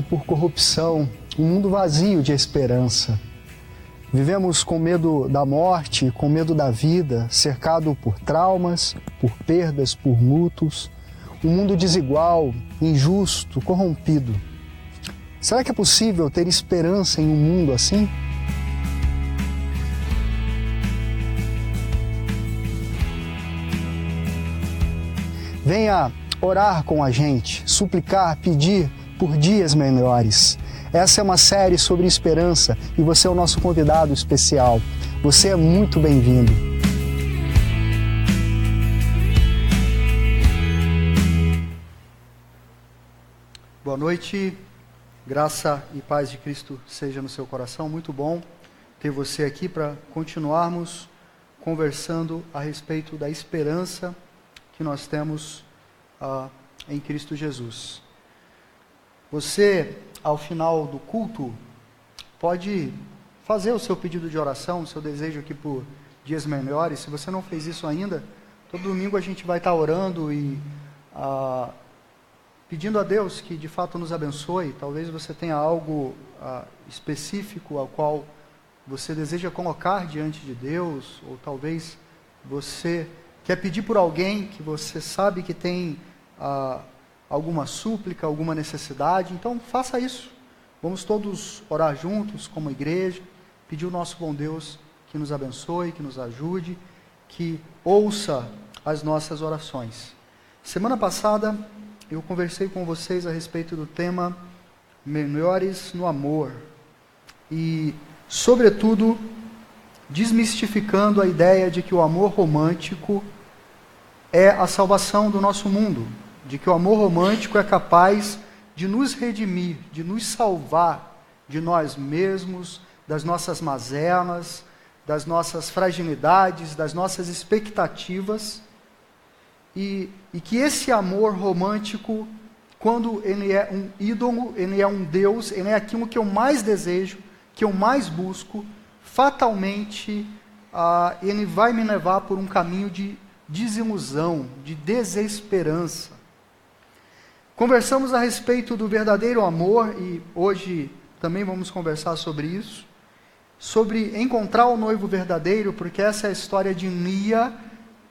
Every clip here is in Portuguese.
por corrupção, um mundo vazio de esperança. Vivemos com medo da morte, com medo da vida, cercado por traumas, por perdas, por lutos. Um mundo desigual, injusto, corrompido. Será que é possível ter esperança em um mundo assim? Venha orar com a gente, suplicar, pedir por dias melhores. Essa é uma série sobre esperança e você é o nosso convidado especial. Você é muito bem-vindo. Boa noite, graça e paz de Cristo seja no seu coração. Muito bom ter você aqui para continuarmos conversando a respeito da esperança que nós temos em Cristo Jesus. Você, ao final do culto, pode fazer o seu pedido de oração, o seu desejo aqui por dias melhores. Se você não fez isso ainda, todo domingo a gente vai estar orando e pedindo a Deus que de fato nos abençoe. Talvez você tenha algo específico ao qual você deseja colocar diante de Deus, ou talvez você quer pedir por alguém que você sabe que tem alguma súplica, alguma necessidade. Então faça isso. Vamos todos orar juntos como igreja, pedir ao nosso bom Deus que nos abençoe, que nos ajude, que ouça as nossas orações. Semana passada eu conversei com vocês a respeito do tema Melhores no Amor e, sobretudo, desmistificando a ideia de que o amor romântico é a salvação do nosso mundo, de que o amor romântico é capaz de nos redimir, de nos salvar de nós mesmos, das nossas mazelas, das nossas fragilidades, das nossas expectativas, e que esse amor romântico, quando ele é um ídolo, ele é um Deus, ele é aquilo que eu mais desejo, que eu mais busco, fatalmente ele vai me levar por um caminho de desilusão, de desesperança. Conversamos a respeito do verdadeiro amor e hoje também vamos conversar sobre isso, sobre encontrar o noivo verdadeiro, porque essa é a história de Lia,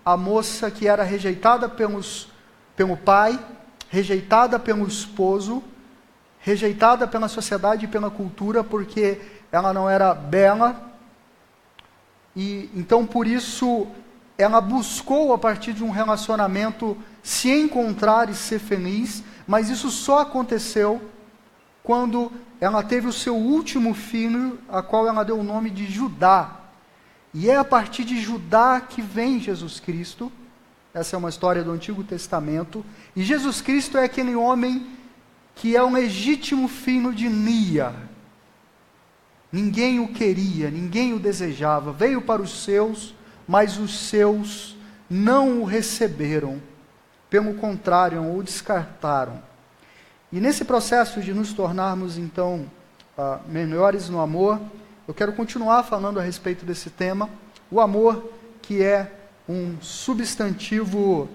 a moça que era rejeitada pelo pai, rejeitada pelo esposo, rejeitada pela sociedade e pela cultura, porque ela não era bela, e então por isso ela buscou, a partir de um relacionamento, se encontrar e ser feliz, mas isso só aconteceu quando ela teve o seu último filho, a qual ela deu o nome de Judá. E é a partir de Judá que vem Jesus Cristo. Essa é uma história do Antigo Testamento. E Jesus Cristo é aquele homem que é um legítimo filho de Lia. Ninguém o queria, ninguém o desejava. Veio para os seus, mas os seus não o receberam. Pelo contrário, o descartaram. E nesse processo de nos tornarmos, então, melhores no amor, eu quero continuar falando a respeito desse tema. O amor, que é um substantivo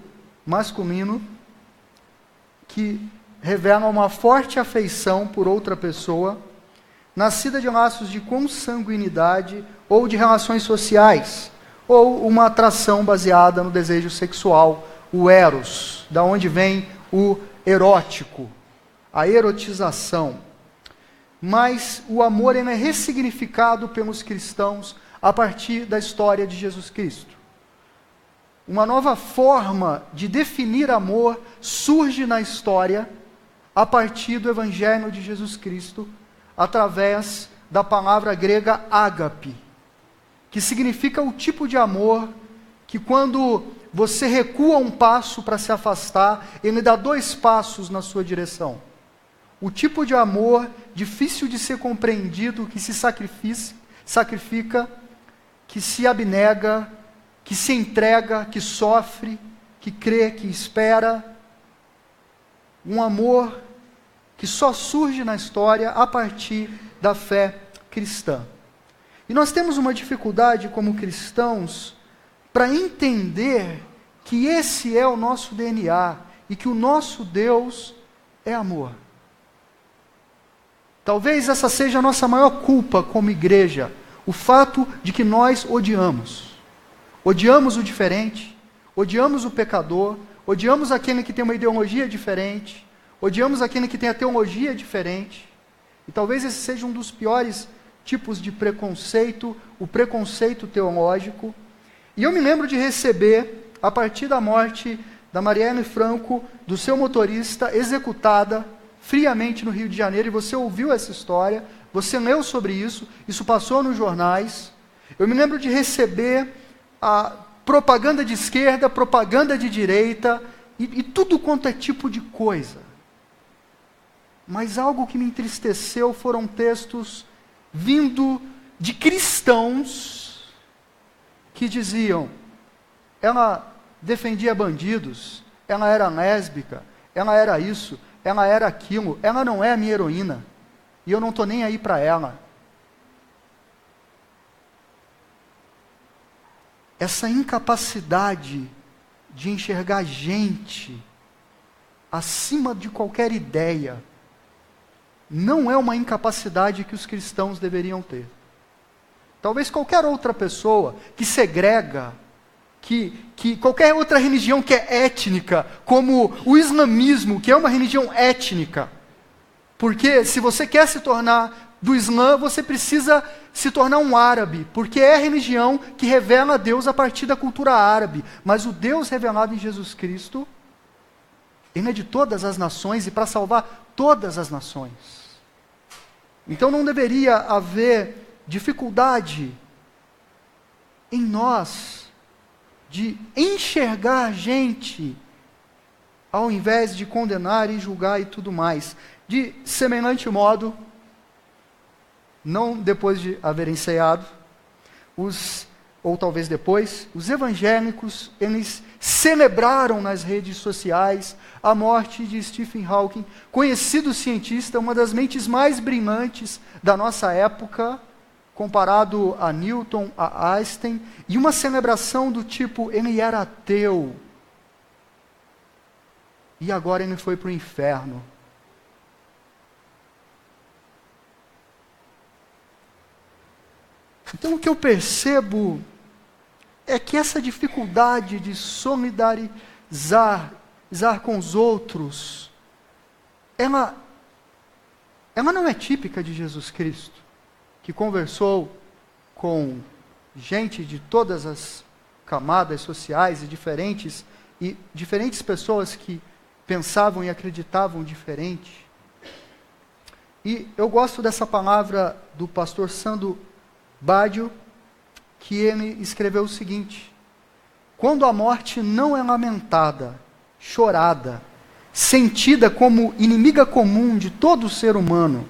masculino, que revela uma forte afeição por outra pessoa, nascida de laços de consanguinidade ou de relações sociais, ou uma atração baseada no desejo sexual, o eros, da onde vem o erótico, a erotização. Mas o amor é ressignificado pelos cristãos a partir da história de Jesus Cristo. Uma nova forma de definir amor surge na história a partir do Evangelho de Jesus Cristo, através da palavra grega ágape, que significa o tipo de amor que, quando você recua um passo para se afastar, ele dá 2 passos na sua direção. O tipo de amor difícil de ser compreendido, que se sacrifica, que se abnega, que se entrega, que sofre, que crê, que espera. Um amor que só surge na história a partir da fé cristã. E nós temos uma dificuldade como cristãos para entender que esse é o nosso DNA e que o nosso Deus é amor. Talvez essa seja a nossa maior culpa como igreja, o fato de que nós odiamos. Odiamos o diferente, odiamos o pecador, odiamos aquele que tem uma ideologia diferente, odiamos aquele que tem a teologia diferente. E talvez esse seja um dos piores tipos de preconceito, o preconceito teológico. E eu me lembro de receber, a partir da morte da Marielle Franco, do seu motorista, executada friamente no Rio de Janeiro, e você ouviu essa história, você leu sobre isso passou nos jornais. Eu me lembro de receber a propaganda de esquerda, propaganda de direita, e tudo quanto é tipo de coisa. Mas algo que me entristeceu foram textos vindo de cristãos que diziam: ela defendia bandidos, ela era lésbica, ela era isso, ela era aquilo, ela não é a minha heroína, e eu não estou nem aí para ela. Essa incapacidade de enxergar gente acima de qualquer ideia não é uma incapacidade que os cristãos deveriam ter. Talvez qualquer outra pessoa que segrega, que qualquer outra religião que é étnica, como o islamismo, que é uma religião étnica, porque se você quer se tornar do Islã, você precisa se tornar um árabe, porque é a religião que revela a Deus a partir da cultura árabe. Mas o Deus revelado em Jesus Cristo, Ele é de todas as nações e para salvar todas as nações. Então não deveria haver dificuldade em nós de enxergar gente, ao invés de condenar e julgar e tudo mais. De semelhante modo, não depois de haverem ceado, ou talvez depois, os evangélicos, eles celebraram nas redes sociais a morte de Stephen Hawking, conhecido cientista, uma das mentes mais brilhantes da nossa época, comparado a Newton, a Einstein, e uma celebração do tipo: ele era ateu, e agora ele foi para o inferno. Então o que eu percebo é que essa dificuldade de solidarizar com os outros, ela não é típica de Jesus Cristo, que conversou com gente de todas as camadas sociais e diferentes pessoas que pensavam e acreditavam diferente. E eu gosto dessa palavra do pastor Sandro Baggio, que ele escreveu o seguinte: quando a morte não é lamentada, chorada, sentida como inimiga comum de todo ser humano,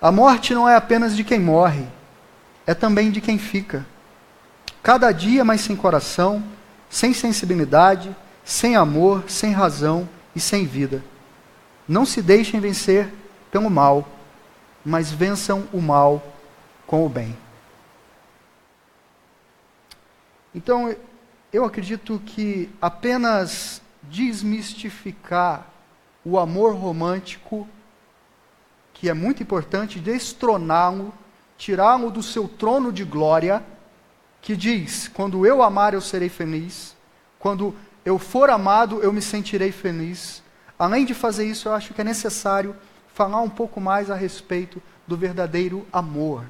a morte não é apenas de quem morre, é também de quem fica. Cada dia mais sem coração, sem sensibilidade, sem amor, sem razão e sem vida. Não se deixem vencer pelo mal, mas vençam o mal com o bem. Então, eu acredito que apenas desmistificar o amor romântico, que é muito importante, destroná-lo, tirá-lo do seu trono de glória, que diz: quando eu amar eu serei feliz, quando eu for amado eu me sentirei feliz. Além de fazer isso, eu acho que é necessário falar um pouco mais a respeito do verdadeiro amor,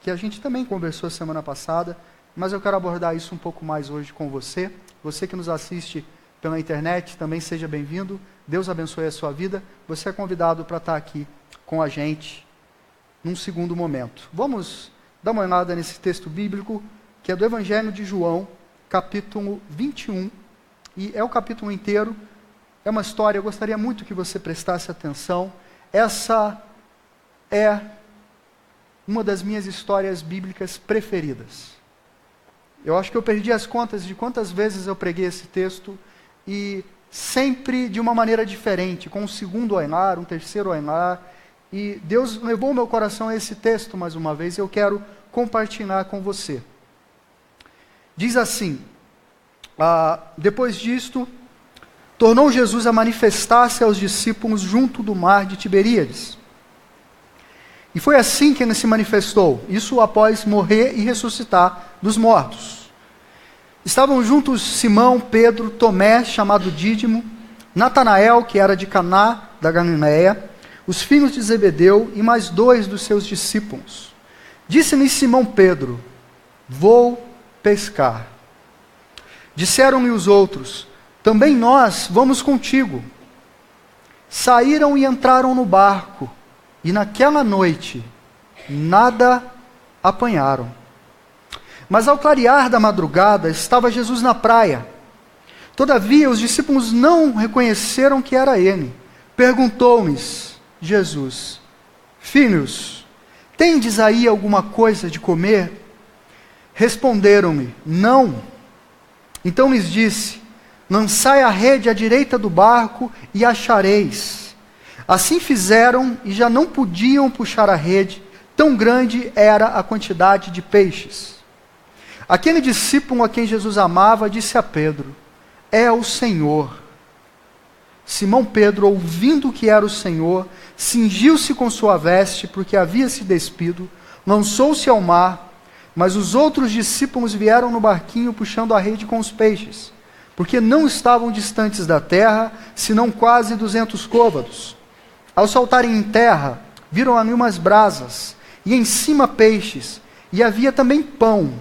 que a gente também conversou semana passada, mas eu quero abordar isso um pouco mais hoje com você. Você que nos assiste pela internet, também seja bem-vindo. Deus abençoe a sua vida. Você é convidado para estar aqui com a gente num segundo momento. Vamos dar uma olhada nesse texto bíblico, que é do Evangelho de João, capítulo 21, e é o capítulo inteiro. É uma história, eu gostaria muito que você prestasse atenção. Essa é uma das minhas histórias bíblicas preferidas. Eu acho que eu perdi as contas de quantas vezes eu preguei esse texto, e sempre de uma maneira diferente, com um segundo olhar, um terceiro olhar, e Deus levou meu coração a esse texto mais uma vez, e eu quero compartilhar com você. Diz assim: depois disto, tornou Jesus a manifestar-se aos discípulos junto do mar de Tiberíades. E foi assim que ele se manifestou, isso após morrer e ressuscitar dos mortos. Estavam juntos Simão, Pedro, Tomé, chamado Dídimo, Natanael, que era de Caná da Galiléia, os filhos de Zebedeu e mais 2 dos seus discípulos. Disse-lhe Simão Pedro: vou pescar. Disseram-lhe os outros: também nós vamos contigo. Saíram e entraram no barco, e naquela noite nada apanharam. Mas ao clarear da madrugada estava Jesus na praia. Todavia os discípulos não reconheceram que era ele. Perguntou-lhes Jesus: filhos, tendes aí alguma coisa de comer? Responderam-lhe: não. Então lhes disse: lançai a rede à direita do barco e achareis. Assim fizeram e já não podiam puxar a rede, tão grande era a quantidade de peixes. Aquele discípulo a quem Jesus amava disse a Pedro: é o Senhor. Simão Pedro, ouvindo que era o Senhor, cingiu-se com sua veste, porque havia se despido, lançou-se ao mar, mas os outros discípulos vieram no barquinho puxando a rede com os peixes, porque não estavam distantes da terra, senão quase 200 côvados. Ao saltarem em terra, viram ali umas brasas, e em cima peixes, e havia também pão.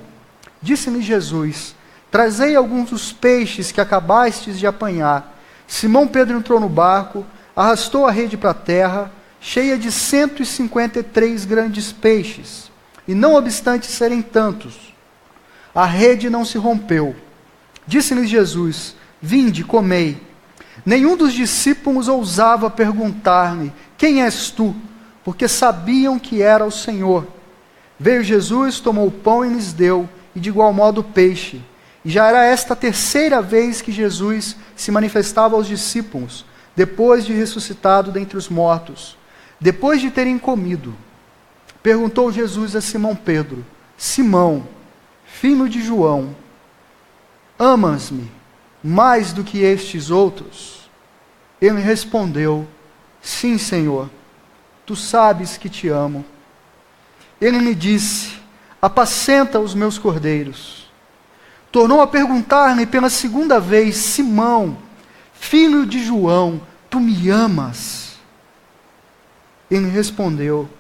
Disse-lhe Jesus: trazei alguns dos peixes que acabastes de apanhar. Simão Pedro entrou no barco, arrastou a rede para a terra, cheia de 153 grandes peixes, e não obstante serem tantos, a rede não se rompeu. Disse-lhes Jesus: vinde, comei. Nenhum dos discípulos ousava perguntar-lhe: quem és tu? Porque sabiam que era o Senhor. Veio Jesus, tomou o pão e lhes deu, e de igual modo o peixe. E já era esta a 3ª vez que Jesus se manifestava aos discípulos, depois de ressuscitado dentre os mortos. Depois de terem comido, perguntou Jesus a Simão Pedro: Simão, filho de João, amas-me mais do que estes outros? Ele respondeu: sim, Senhor, tu sabes que te amo. Ele lhe disse: apacenta os meus cordeiros. Tornou a perguntar-lhe pela 2ª vez: Simão, filho de João, tu me amas? Ele respondeu: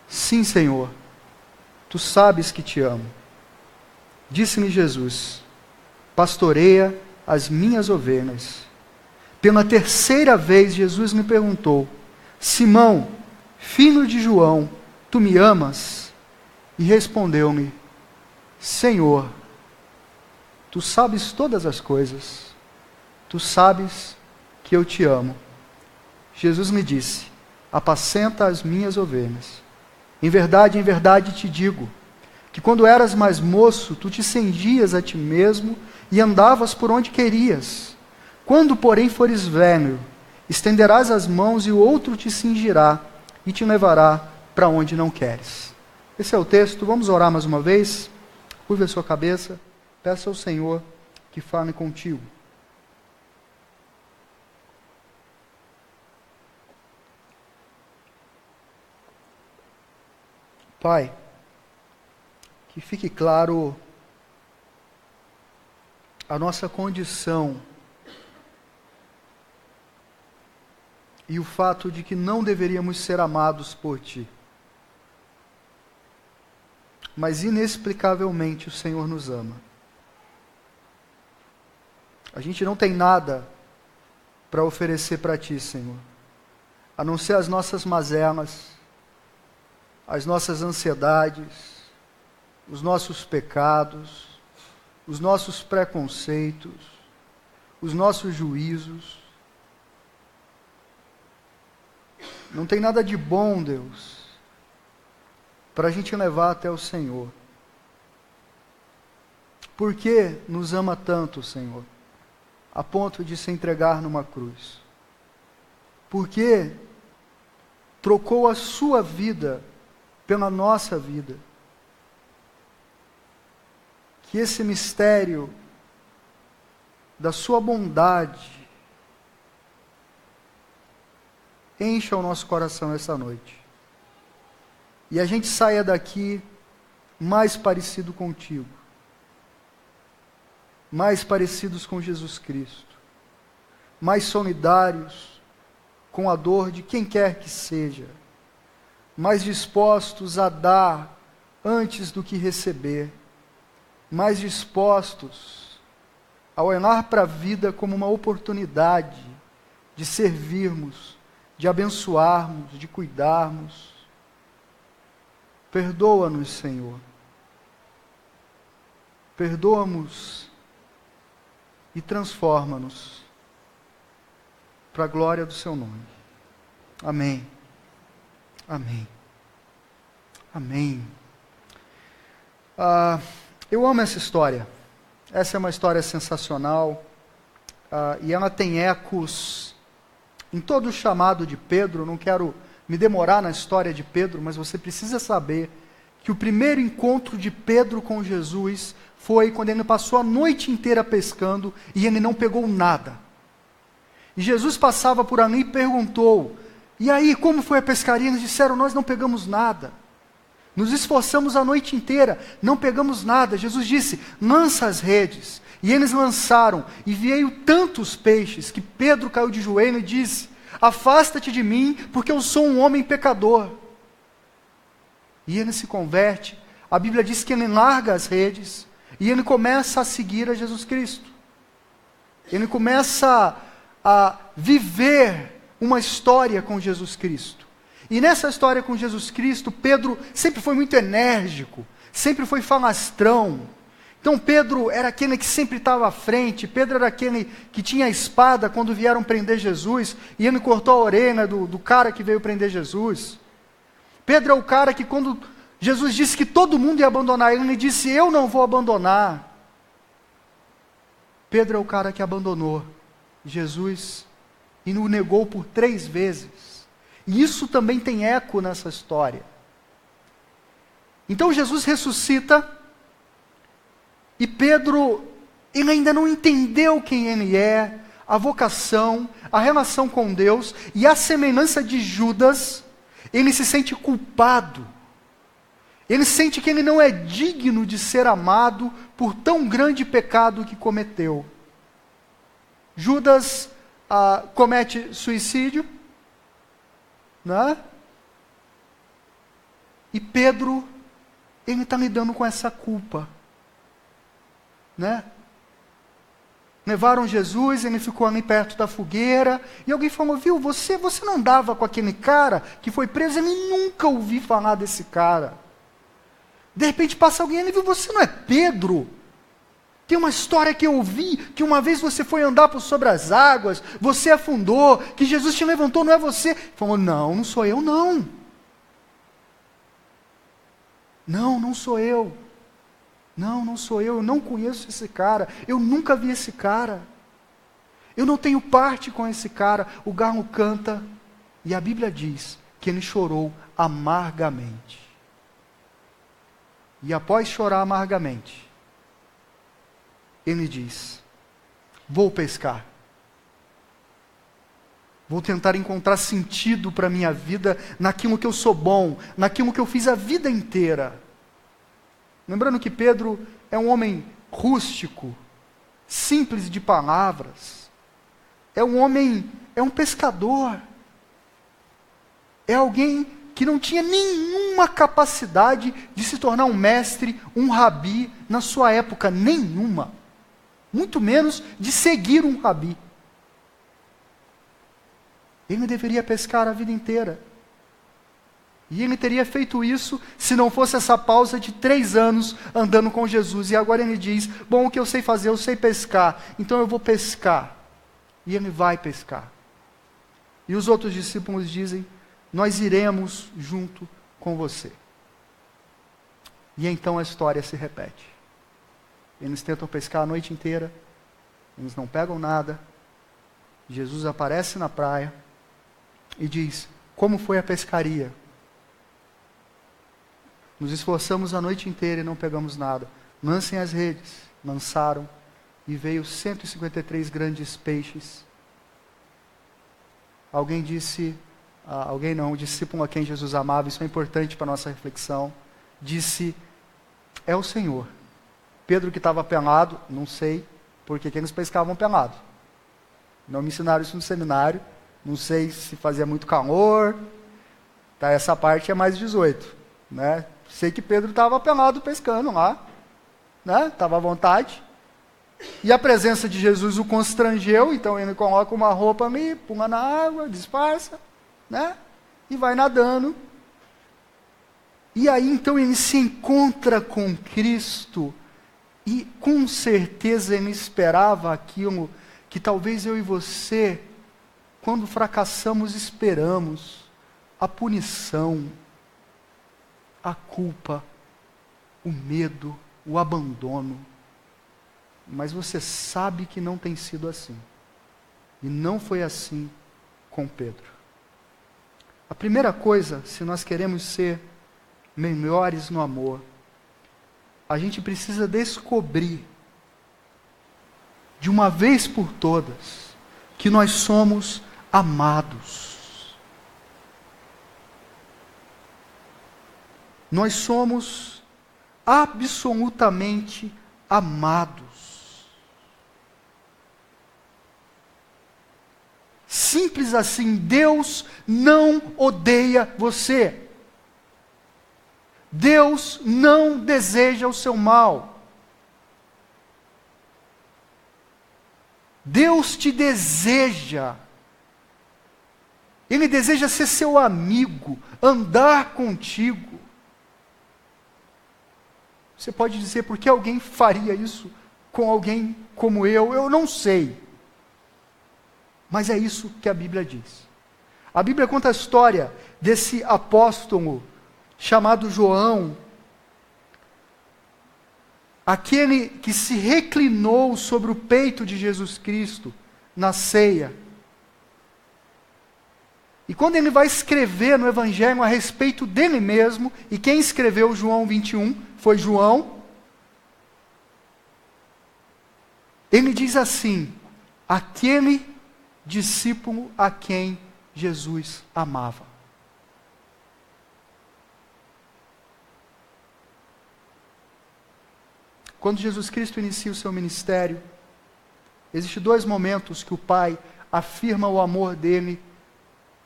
sim, Senhor, tu sabes que te amo. Disse-lhe Jesus: pastoreia as minhas ovelhas. Pela 3ª vez Jesus lhe perguntou: Simão, filho de João, tu me amas? E respondeu-me: Senhor, tu sabes todas as coisas, tu sabes que eu te amo. Jesus lhe disse: apacenta as minhas ovelhas. Em verdade te digo, que quando eras mais moço, tu te cingias a ti mesmo e andavas por onde querias. Quando, porém, fores velho, estenderás as mãos e o outro te cingirá e te levará para onde não queres. Esse é o texto. Vamos orar mais uma vez? Curva a sua cabeça. Peça ao Senhor que fale contigo. Pai, que fique claro a nossa condição e o fato de que não deveríamos ser amados por Ti. Mas inexplicavelmente o Senhor nos ama. A gente não tem nada para oferecer para Ti, Senhor, a não ser as nossas mazelas, as nossas ansiedades, os nossos pecados, os nossos preconceitos, os nossos juízos. Não tem nada de bom, Deus, para a gente levar até o Senhor. Por que nos ama tanto, Senhor, a ponto de se entregar numa cruz? Por que trocou a sua vida pela nossa vida? Que esse mistério da sua bondade encha o nosso coração essa noite. e a gente saia daqui mais parecido contigo, mais parecidos com Jesus Cristo, mais solidários com a dor de quem quer que seja, mais dispostos a dar antes do que receber, mais dispostos a olhar para a vida como uma oportunidade de servirmos, de abençoarmos, de cuidarmos. Perdoa-nos, Senhor. Perdoa-nos e transforma-nos para a glória do Seu nome. Amém. Amém. Amém. Eu amo essa história. Essa é uma história sensacional. E ela tem ecos em todo o chamado de Pedro. Não quero me demorar na história de Pedro, mas você precisa saber que o primeiro encontro de Pedro com Jesus foi quando ele passou a noite inteira pescando e ele não pegou nada. E Jesus passava por ali e perguntou: e aí, como foi a pescaria? Eles disseram: nós não pegamos nada. Nos esforçamos a noite inteira, não pegamos nada. Jesus disse: lança as redes. E eles lançaram, e veio tantos peixes, que Pedro caiu de joelho e disse: afasta-te de mim, porque eu sou um homem pecador. E ele se converte. A Bíblia diz que ele larga as redes, e ele começa a seguir a Jesus Cristo. Ele começa a viver uma história com Jesus Cristo. E nessa história com Jesus Cristo, Pedro sempre foi muito enérgico, sempre foi falastrão. Então Pedro era aquele que sempre estava à frente, Pedro era aquele que tinha a espada quando vieram prender Jesus, e ele cortou a orelha do cara que veio prender Jesus. Pedro é o cara que quando Jesus disse que todo mundo ia abandonar ele, ele disse: eu não vou abandonar. Pedro é o cara que abandonou Jesus e o negou por 3 vezes. E isso também tem eco nessa história. Então Jesus ressuscita, e Pedro, ele ainda não entendeu quem ele é, a vocação, a relação com Deus, e a semelhança de Judas, ele se sente culpado. Ele sente que ele não é digno de ser amado por tão grande pecado que cometeu. Judas comete suicídio, né? E Pedro, ele está lidando com essa culpa, né? Levaram Jesus, ele ficou ali perto da fogueira, e alguém falou: viu, você não andava com aquele cara que foi preso? Ele nunca ouvi falar desse cara. De repente passa alguém, ele viu: você não é Pedro? Tem uma história que eu ouvi, que uma vez você foi andar por sobre as águas, você afundou, que Jesus te levantou, não é você? Ele falou: não sou eu, não. Não sou eu. Não sou eu não conheço esse cara, eu nunca vi esse cara. Eu não tenho parte com esse cara. O galo canta, e a Bíblia diz que ele chorou amargamente. E após chorar amargamente, ele diz: vou pescar. Vou tentar encontrar sentido para a minha vida naquilo que eu sou bom, naquilo que eu fiz a vida inteira. Lembrando que Pedro é um homem rústico, simples de palavras. É um homem, é um pescador. É alguém que não tinha nenhuma capacidade de se tornar um mestre, um rabi na sua época, nenhuma. Muito menos de seguir um rabi. Ele deveria pescar a vida inteira. E ele teria feito isso se não fosse essa pausa de 3 anos andando com Jesus. E agora ele diz: bom, o que eu sei fazer, eu sei pescar, então eu vou pescar. E ele vai pescar. E os outros discípulos dizem: nós iremos junto com você. E então a história se repete. Eles tentam pescar a noite inteira, eles não pegam nada. Jesus aparece na praia e diz: como foi a pescaria? Nos esforçamos a noite inteira e não pegamos nada. Lancem as redes. Lançaram, e veio 153 grandes peixes. Alguém disse: alguém não, o discípulo a quem Jesus amava, isso é importante para a nossa reflexão, disse, é o Senhor. Pedro que estava pelado, não sei, porque eles pescavam pelado. Não me ensinaram isso no seminário, não sei se fazia muito calor, tá, essa parte é mais 18, né? Sei que Pedro estava pelado pescando lá, né? Estava à vontade. E a presença de Jesus o constrangeu, então ele coloca uma roupa ali, pula na água, disfarça, né? E vai nadando. E aí então ele se encontra com Cristo e com certeza ele esperava aquilo que talvez eu e você, quando fracassamos, esperamos: a punição, a culpa, o medo, o abandono. Mas você sabe que não tem sido assim. E não foi assim com Pedro. A primeira coisa, se nós queremos ser melhores no amor, a gente precisa descobrir, de uma vez por todas, que nós somos amados. Nós somos absolutamente amados. Simples assim, Deus não odeia você. Deus não deseja o seu mal. Deus te deseja. Ele deseja ser seu amigo, andar contigo. Você pode dizer, por que alguém faria isso com alguém como eu? Eu não sei. Mas é isso que a Bíblia diz. A Bíblia conta a história desse apóstolo chamado João, aquele que se reclinou sobre o peito de Jesus Cristo na ceia. E quando ele vai escrever no Evangelho a respeito dele mesmo, e quem escreveu João 21 foi João, ele diz assim: aquele discípulo a quem Jesus amava. Quando Jesus Cristo inicia o seu ministério, existem dois momentos que o Pai afirma o amor dele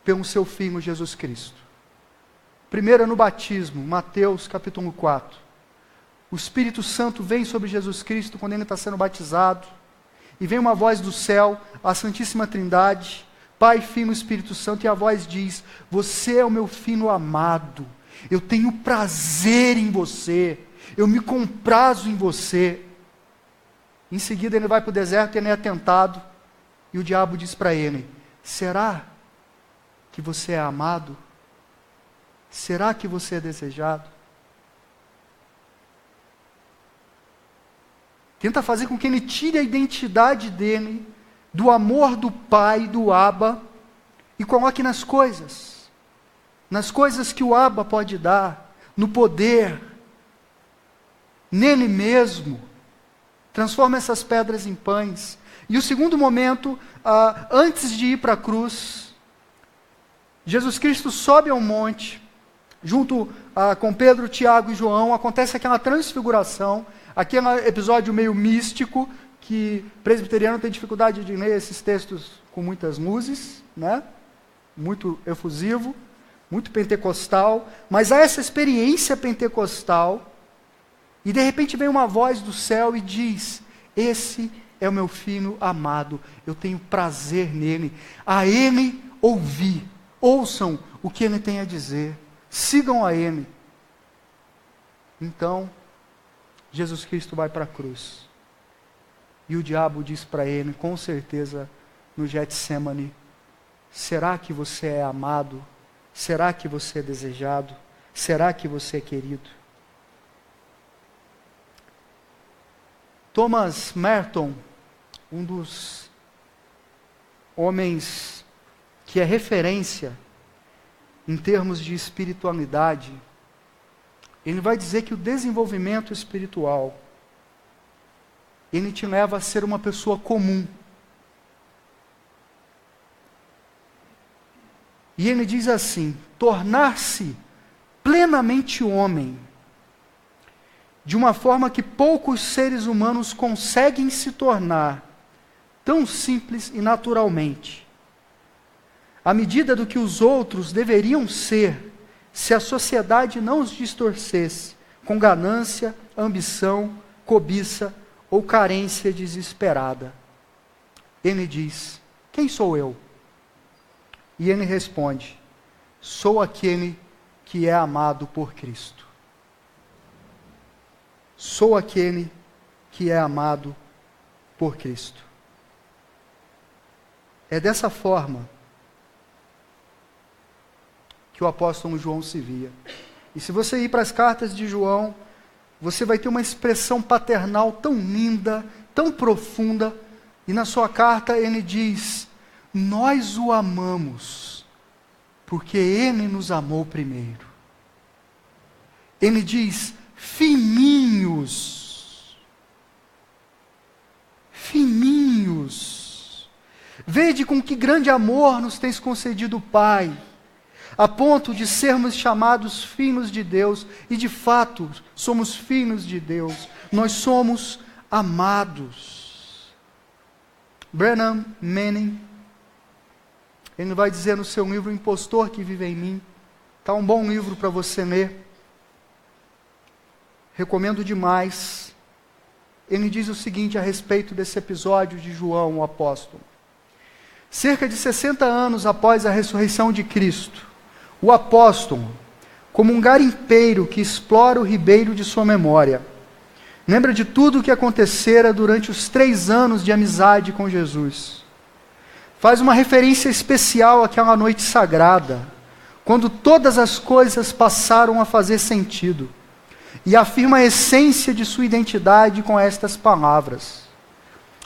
pelo seu Filho Jesus Cristo. Primeiro é no batismo, Mateus capítulo 4. O Espírito Santo vem sobre Jesus Cristo quando ele está sendo batizado, e vem uma voz do céu, a Santíssima Trindade, Pai, Filho e Espírito Santo, e a voz diz: você é o meu Filho amado, eu tenho prazer em você, eu me comprazo em você. Em seguida ele vai para o deserto e ele é tentado, e o diabo diz para ele: será que você é amado? Será que você é desejado? Tenta fazer com que ele tire a identidade dele, do amor do Pai, do Abba, e coloque nas coisas que o Abba pode dar, no poder, nele mesmo. Transforma essas pedras em pães. E o segundo momento, antes de ir para a cruz, Jesus Cristo sobe ao monte, junto com Pedro, Tiago e João, acontece aquela transfiguração, aquele episódio meio místico, que presbiteriano tem dificuldade de ler esses textos com muitas luzes, né? Muito efusivo, muito pentecostal, mas há essa experiência pentecostal, e de repente vem uma voz do céu e diz: esse é o meu Filho amado, eu tenho prazer nele, a ele ouvi, ouçam o que ele tem a dizer, sigam a ele. Então, Jesus Cristo vai para a cruz. E o diabo diz para ele, com certeza, no Getsemane: será que você é amado? Será que você é desejado? Será que você é querido? Thomas Merton, um dos homens que é referência em termos de espiritualidade, ele vai dizer que o desenvolvimento espiritual, ele te leva a ser uma pessoa comum. E ele diz assim: tornar-se plenamente homem, de uma forma que poucos seres humanos conseguem se tornar, tão simples e naturalmente, à medida do que os outros deveriam ser, se a sociedade não os distorcesse com ganância, ambição, cobiça ou carência desesperada. Ele diz: quem sou eu? E ele responde: sou aquele que é amado por Cristo. Sou aquele que é amado por Cristo. É dessa forma que o apóstolo João se via. E se você ir para as cartas de João, você vai ter uma expressão paternal tão linda, tão profunda, e na sua carta ele diz: nós o amamos, porque ele nos amou primeiro. Ele diz: fininhos, fininhos, vede com que grande amor nos tens concedido o Pai, a ponto de sermos chamados filhos de Deus, e de fato somos filhos de Deus, nós somos amados. Brennan Manning, ele vai dizer no seu livro O Impostor que Vive em Mim, está um bom livro para você ler, recomendo demais. Ele diz o seguinte a respeito desse episódio de João, o apóstolo: cerca de 60 anos após a ressurreição de Cristo, o apóstolo, como um garimpeiro que explora o ribeiro de sua memória, lembra de tudo o que acontecera durante os 3 anos de amizade com Jesus. Faz uma referência especial àquela noite sagrada, quando todas as coisas passaram a fazer sentido, e afirma a essência de sua identidade com estas palavras: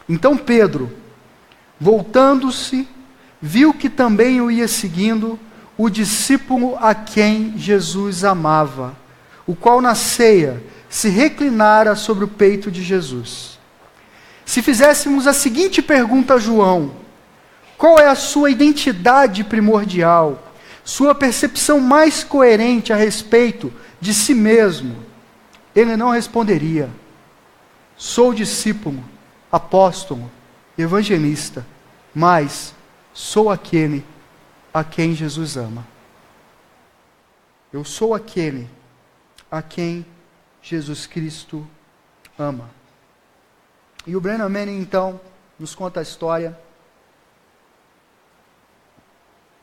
então Pedro, voltando-se, viu que também o ia seguindo o discípulo a quem Jesus amava, o qual na ceia se reclinara sobre o peito de Jesus. Se fizéssemos a seguinte pergunta a João: qual é a sua identidade primordial, sua percepção mais coerente a respeito de si mesmo? Ele não responderia: sou discípulo, apóstolo, evangelista, mas sou aquele a quem Jesus ama. Eu sou aquele a quem Jesus Cristo ama. E o Brennan Manning, então, nos conta a história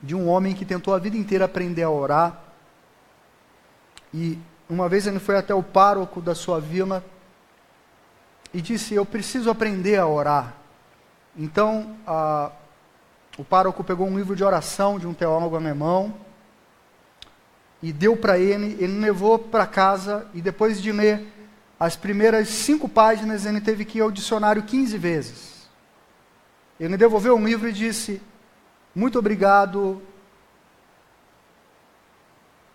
de um homem que tentou a vida inteira aprender a orar, e uma vez ele foi até o pároco da sua vila e disse: eu preciso aprender a orar. Então, o pároco pegou um livro de oração de um teólogo alemão e deu para ele levou para casa, e depois de ler as primeiras 5 páginas, ele teve que ir ao dicionário 15 vezes. Ele devolveu um livro e disse: muito obrigado,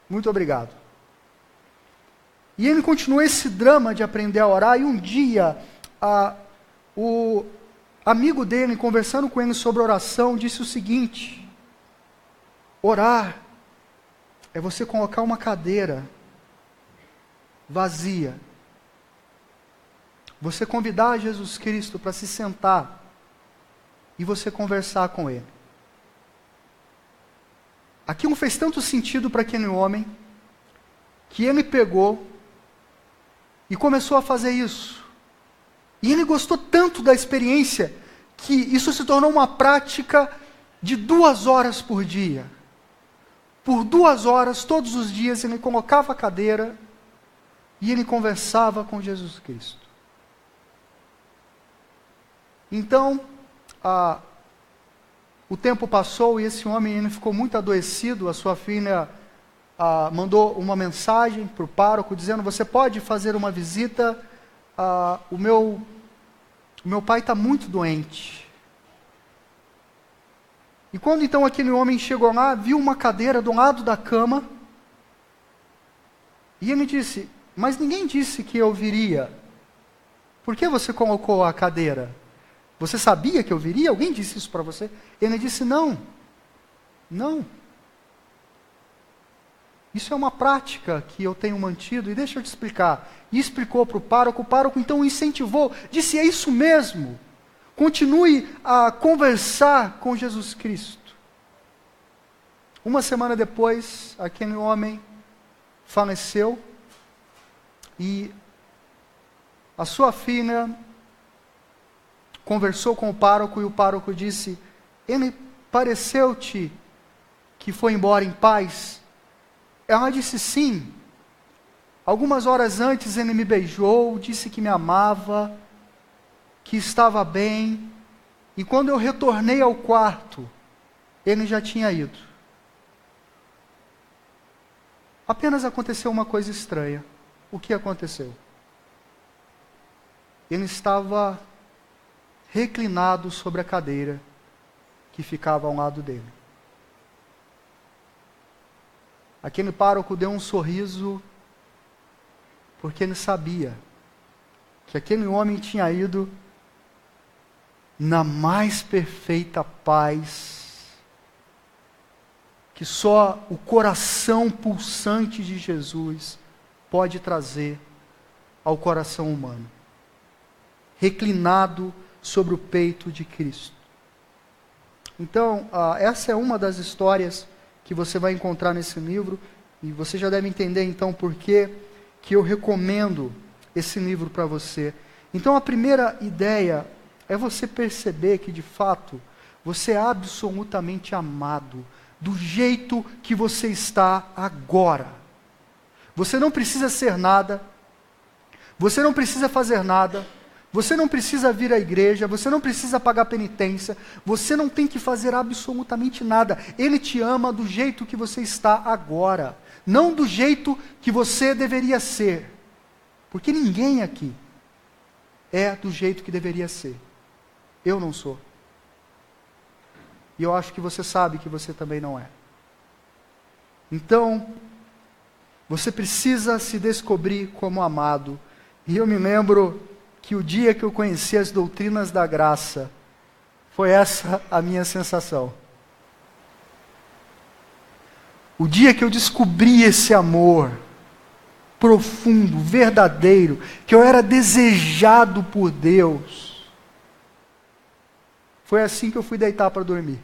muito obrigado. E ele continuou esse drama de aprender a orar, e um dia, o amigo dele, conversando com ele sobre oração, disse o seguinte: orar é você colocar uma cadeira vazia, você convidar Jesus Cristo para se sentar e você conversar com Ele. Aquilo fez tanto sentido para aquele homem, que ele pegou e começou a fazer isso. E ele gostou tanto da experiência, que isso se tornou uma prática de 2 horas por dia. Por 2 horas, todos os dias, ele colocava a cadeira e ele conversava com Jesus Cristo. Então, o tempo passou e esse homem ele ficou muito adoecido. A sua filha mandou uma mensagem para o pároco dizendo: você pode fazer uma visita? O meu pai está muito doente. E quando então aquele homem chegou lá, viu uma cadeira do lado da cama, e ele disse: mas ninguém disse que eu viria. Por que você colocou a cadeira? Você sabia que eu viria? Alguém disse isso para você? Ele disse: não. Isso é uma prática que eu tenho mantido, e deixa eu te explicar. E explicou para o pároco então o incentivou, disse, é isso mesmo. Continue a conversar com Jesus Cristo. Uma semana depois, aquele homem faleceu, e a sua filha conversou com o pároco, e o pároco disse, ele pareceu-te que foi embora em paz? Ela disse sim. Algumas horas antes ele me beijou, disse que me amava, que estava bem, e quando eu retornei ao quarto, ele já tinha ido. Apenas aconteceu uma coisa estranha. O que aconteceu? Ele estava reclinado sobre a cadeira que ficava ao lado dele. Aquele pároco deu um sorriso, porque ele sabia que aquele homem tinha ido na mais perfeita paz, que só o coração pulsante de Jesus pode trazer ao coração humano. Reclinado sobre o peito de Cristo. Então, essa é uma das histórias que você vai encontrar nesse livro, e você já deve entender então por que eu recomendo esse livro para você. Então a primeira ideia é você perceber que de fato você é absolutamente amado, do jeito que você está agora. Você não precisa ser nada, você não precisa fazer nada, você não precisa vir à igreja, você não precisa pagar penitência, você não tem que fazer absolutamente nada. Ele te ama do jeito que você está agora, não do jeito que você deveria ser. Porque ninguém aqui é do jeito que deveria ser. Eu não sou. E eu acho que você sabe que você também não é. Então, você precisa se descobrir como amado. E eu me lembro que o dia que eu conheci as doutrinas da graça, foi essa a minha sensação. O dia que eu descobri esse amor profundo, verdadeiro, que eu era desejado por Deus, foi assim que eu fui deitar para dormir.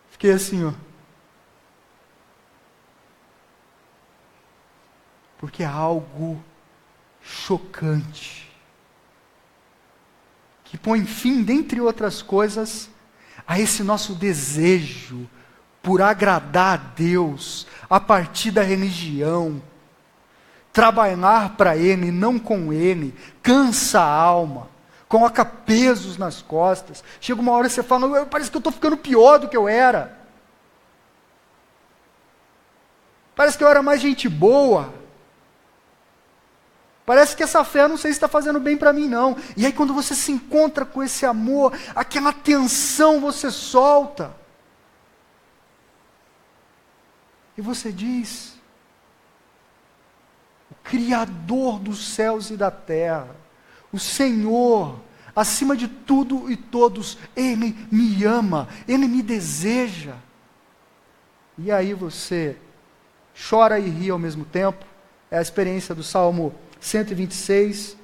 Fiquei assim, ó. Porque é algo chocante, que põe fim, dentre outras coisas, a esse nosso desejo por agradar a Deus a partir da religião, trabalhar para Ele, não com Ele, cansa a alma, coloca pesos nas costas. Chega uma hora que você fala, parece que eu estou ficando pior do que eu era, parece que eu era mais gente boa, parece que essa fé, não sei se está fazendo bem para mim não. E aí quando você se encontra com esse amor, aquela tensão você solta. E você diz, o Criador dos céus e da terra, o Senhor, acima de tudo e todos, Ele me ama, Ele me deseja. E aí você chora e ri ao mesmo tempo. É a experiência do Salmo 126,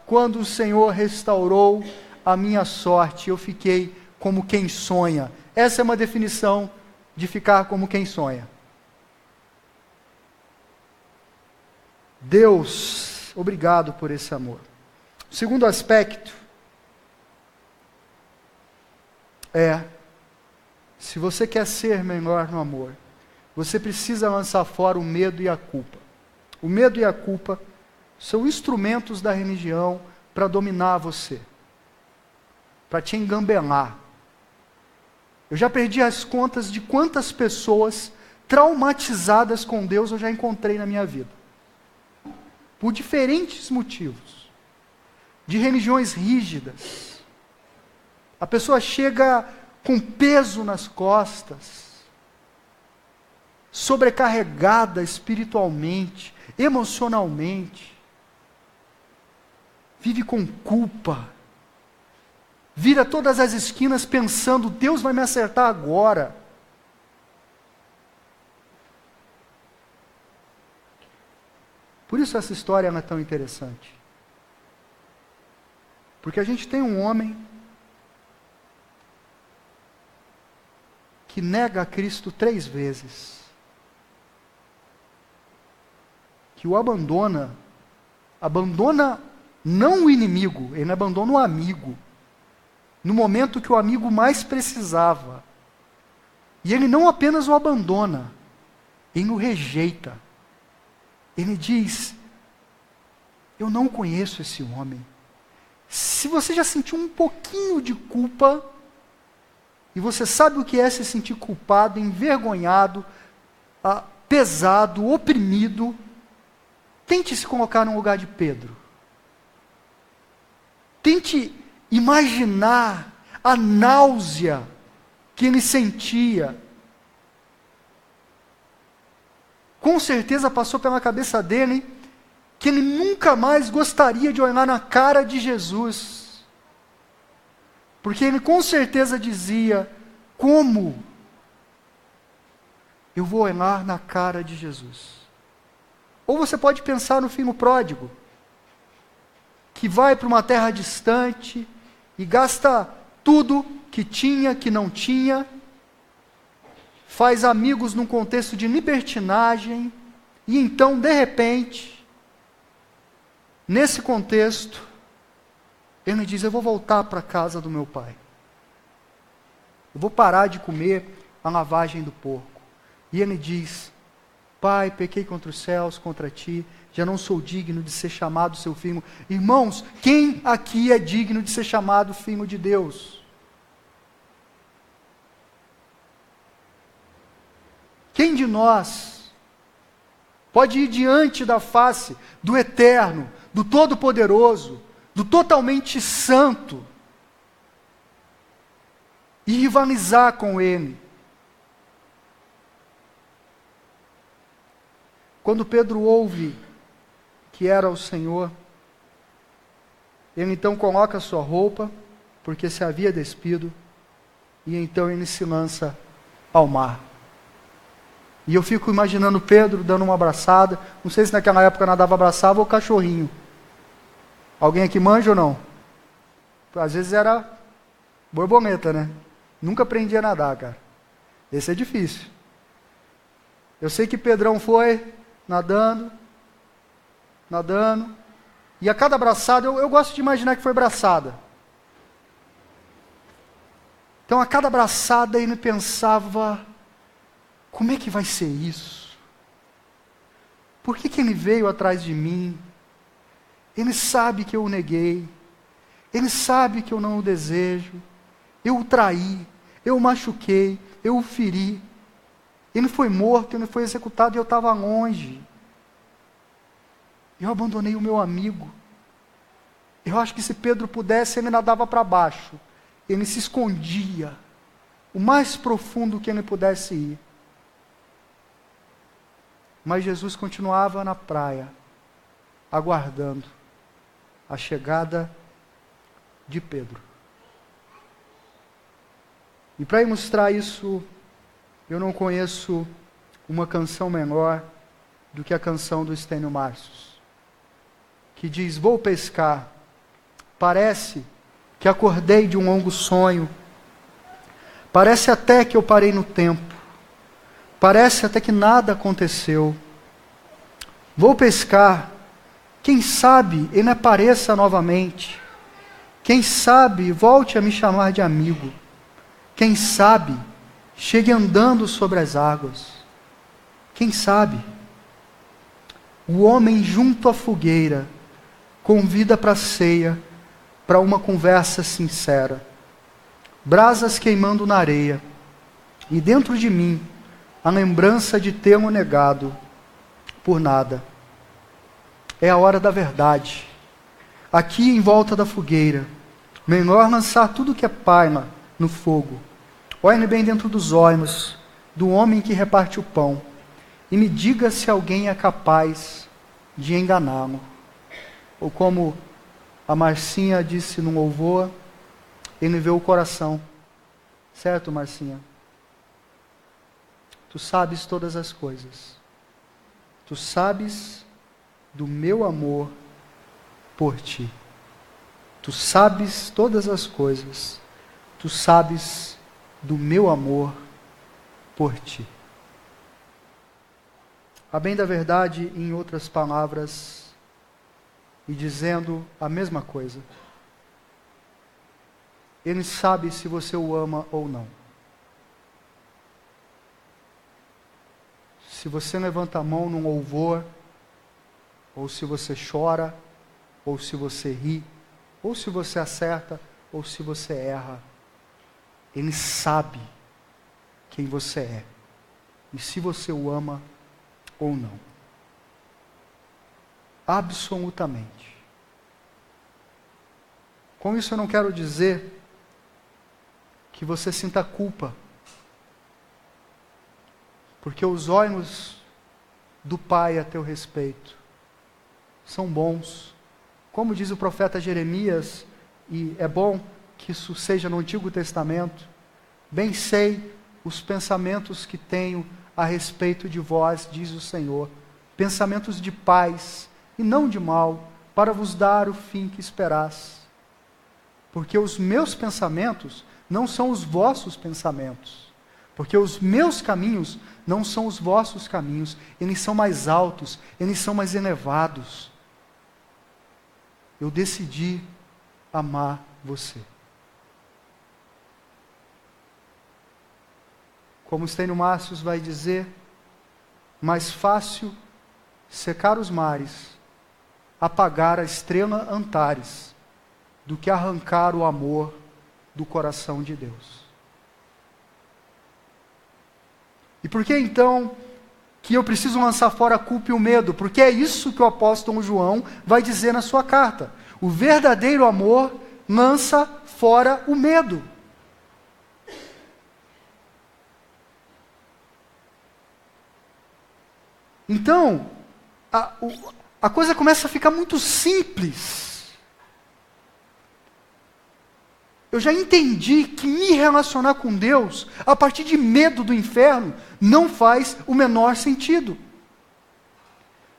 quando o Senhor restaurou a minha sorte, eu fiquei como quem sonha. Essa é uma definição de ficar como quem sonha. Deus, obrigado por esse amor. O segundo aspecto é, se você quer ser melhor no amor, você precisa lançar fora o medo e a culpa. O medo e a culpa são instrumentos da religião para dominar você, para te engambelar. Eu já perdi as contas de quantas pessoas traumatizadas com Deus eu já encontrei na minha vida. Por diferentes motivos. De religiões rígidas. A pessoa chega com peso nas costas, sobrecarregada espiritualmente, emocionalmente, vive com culpa, vira todas as esquinas pensando, Deus vai me acertar agora. Por isso essa história é tão interessante. Porque a gente tem um homem que nega a Cristo 3 vezes, que o abandona não o inimigo, ele abandona o amigo, no momento que o amigo mais precisava. E ele não apenas o abandona, ele o rejeita. Ele diz: eu não conheço esse homem. Se você já sentiu um pouquinho de culpa, e você sabe o que é se sentir culpado, envergonhado, pesado, oprimido, tente se colocar no lugar de Pedro. Tente imaginar a náusea que ele sentia. Com certeza passou pela cabeça dele que ele nunca mais gostaria de olhar na cara de Jesus. Porque ele com certeza dizia: como eu vou olhar na cara de Jesus? Ou você pode pensar no filho pródigo, que vai para uma terra distante e gasta tudo que tinha, que não tinha, faz amigos num contexto de libertinagem, e então, de repente, nesse contexto, ele diz: eu vou voltar para a casa do meu pai. Eu vou parar de comer a lavagem do porco. E ele diz: Pai, pequei contra os céus, contra ti, já não sou digno de ser chamado seu filho. Irmãos, quem aqui é digno de ser chamado filho de Deus? Quem de nós pode ir diante da face do Eterno, do Todo-Poderoso, do totalmente santo, e rivalizar com Ele? Quando Pedro ouve que era o Senhor, ele então coloca a sua roupa, porque se havia despido, e então ele se lança ao mar. E eu fico imaginando Pedro dando uma abraçada. Não sei se naquela época nadava abraçava ou cachorrinho. Alguém aqui manja ou não? Às vezes era borboleta, né? Nunca aprendi a nadar, cara. Esse é difícil. Eu sei que Pedrão foi nadando, e a cada braçada, eu gosto de imaginar que foi braçada. Então a cada braçada ele pensava: como é que vai ser isso? Por que ele veio atrás de mim? Ele sabe que eu o neguei, ele sabe que eu não o desejo, eu o traí, eu o machuquei, eu o feri. Ele foi morto, ele foi executado e eu estava longe. Eu abandonei o meu amigo. Eu acho que se Pedro pudesse, ele nadava para baixo. Ele se escondia, o mais profundo que ele pudesse ir. Mas Jesus continuava na praia, aguardando a chegada de Pedro. E para ilustrar isso, eu não conheço uma canção menor do que a canção do Estênio Marços, que diz: vou pescar, parece que acordei de um longo sonho, parece até que eu parei no tempo, parece até que nada aconteceu. Vou pescar, quem sabe ele apareça novamente, quem sabe volte a me chamar de amigo, quem sabe chegue andando sobre as águas, quem sabe. O homem junto à fogueira convida para a ceia, para uma conversa sincera. Brasas queimando na areia, e dentro de mim a lembrança de tê-lo negado por nada. É a hora da verdade. Aqui em volta da fogueira, melhor lançar tudo que é paina no fogo. Olhe bem dentro dos olhos do homem que reparte o pão, e me diga se alguém é capaz de enganá-lo. Ou como a Marcinha disse no louvor, ele vê o coração. Certo, Marcinha? Tu sabes todas as coisas. Tu sabes do meu amor por ti. Tu sabes todas as coisas, tu sabes do meu amor por ti. A bem da verdade, em outras palavras, e dizendo a mesma coisa, Ele sabe se você o ama ou não. Se você levanta a mão num louvor, ou se você chora, ou se você ri, ou se você acerta, ou se você erra, Ele sabe quem você é, e se você o ama ou não. Absolutamente. Com isso eu não quero dizer que você sinta culpa, porque os olhos do Pai a teu respeito são bons. Como diz o profeta Jeremias, e é bom que isso seja no Antigo Testamento, bem sei os pensamentos que tenho a respeito de vós, diz o Senhor, pensamentos de paz e não de mal, para vos dar o fim que esperais. Porque os meus pensamentos não são os vossos pensamentos, porque os meus caminhos não são os vossos caminhos, eles são mais altos, eles são mais elevados. Eu decidi amar você. Como Stênio Márcios vai dizer, mais fácil secar os mares, apagar a estrela Antares, do que arrancar o amor do coração de Deus. E por que então que eu preciso lançar fora a culpa e o medo? Porque é isso que o apóstolo João vai dizer na sua carta. O verdadeiro amor lança fora o medo. Então, a coisa começa a ficar muito simples. Eu já entendi que me relacionar com Deus, a partir de medo do inferno, não faz o menor sentido.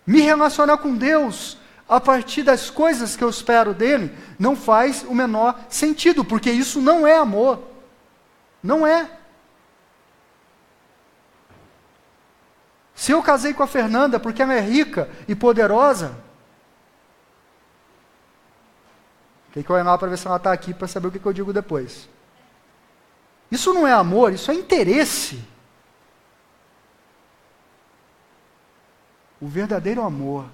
Me relacionar com Deus, a partir das coisas que eu espero dele, não faz o menor sentido, porque isso não é amor. Não é. Se eu casei com a Fernanda porque ela é rica e poderosa, tem que olhar lá para ver se ela está aqui para saber o que eu digo depois. Isso não é amor, isso é interesse. O verdadeiro amor,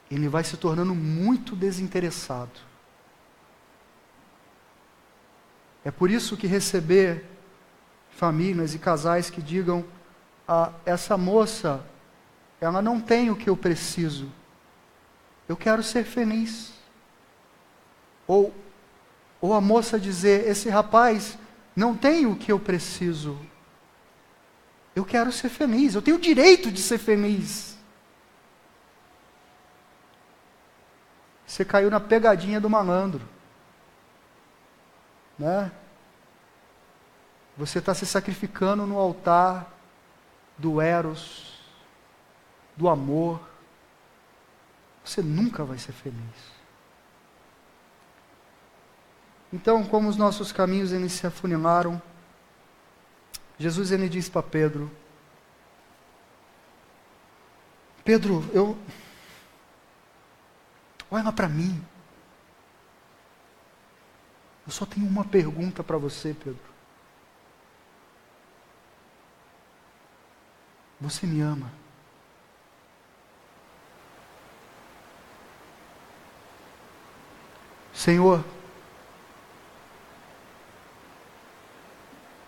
ele vai se tornando muito desinteressado. É por isso que receber famílias e casais que digam, essa moça, ela não tem o que eu preciso. Eu quero ser feliz. Ou a moça dizer, esse rapaz não tem o que eu preciso. Eu quero ser feliz, eu tenho o direito de ser feliz. Você caiu na pegadinha do malandro. Né? Você está se sacrificando no altar do eros, do amor. Você nunca vai ser feliz. Então, como os nossos caminhos eles se afunilaram, Jesus ele diz para Pedro, Pedro, olha para mim. Eu só tenho uma pergunta para você, Pedro. Você me ama? Senhor,